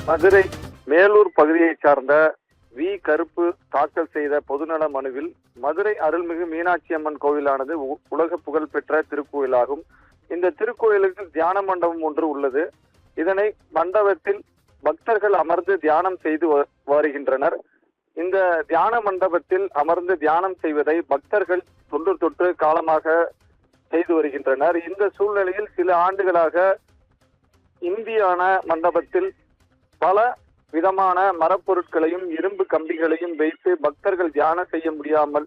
மதுரை மேலூர் பகுதியைச் சார்ந்த வி கருப்பு தாக்கல் செய்த பொதுநல மனுவில் மதுரை அருள்மிகு மீனாட்சி அம்மன் கோவிலானது உலக புகழ்பெற்ற திருக்கோயிலாகும். இந்த திருக்கோயிலுக்கு தியான மண்டபம் ஒன்று உள்ளது. இதனை மண்டபத்தில் பக்தர்கள் அமர்ந்து தியானம் செய்து வருகின்றனர். இந்த தியான மண்டபத்தில் அமர்ந்து தியானம் செய்வதை பக்தர்கள் தொன்று தொட்டு காலமாக செய்து வருகின்றனர். இந்த சூழ்நிலையில் சில ஆண்டுகளாக இந்தியான மண்டபத்தில் பல விதமான மரப்பொருட்களையும் இரும்பு கம்பிகளையும் வைத்து பக்தர்கள் தியானம் செய்ய முடியாமல்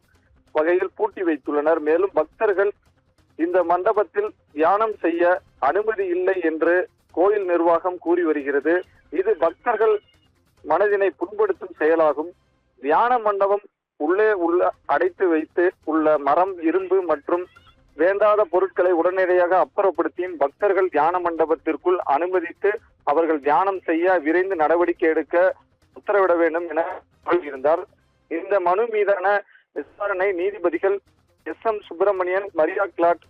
வகையில் பூட்டி வைத்துள்ளனர். மேலும் பக்தர்கள் இந்த மண்டபத்தில் தியானம் செய்ய அனுமதி இல்லை என்று கோயில் நிர்வாகம் கூறி வருகிறது. இது பக்தர்கள் மனதினை புண்படுத்தும் செயலாகும். தியான மண்டபம் உள்ளே அடைத்து வைத்து உள்ள மரம், இரும்பு மற்றும் வேண்டாத பொருட்களை உடனடியாக அப்புறப்படுத்தியும் பக்தர்கள் தியான மண்டபத்திற்குள் அனுமதித்து அவர்கள் தியானம் செய்ய விரைந்து நடவடிக்கை எடுக்க உத்தரவிட வேண்டும் என கூறியிருந்தார். இந்த மனு மீதான விசாரணை நீதிபதிகள் SM சுப்பிரமணியன், மரியா கிளாட்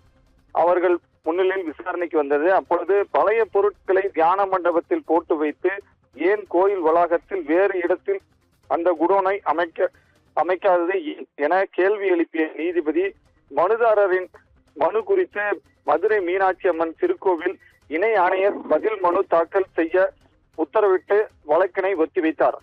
அவர்கள் முன்னிலையில் விசாரணைக்கு வந்தது. அப்பொழுது பழைய பொருட்களை தியான மண்டபத்தில் போட்டு வைத்து ஏன் கோயில் வளாகத்தில் வேறு இடத்தில் அந்த குடோனை அமைக்காதது என கேள்வி எழுப்பிய நீதிபதி மனுதாரரின் மனு குறித்து மதுரை மீனாட்சி அம்மன் திருக்கோவில் இணை ஆணையர் பதில் மனு தாக்கல் செய்ய உத்தரவிட்டு வழக்கினை ஒத்திவைத்தார்.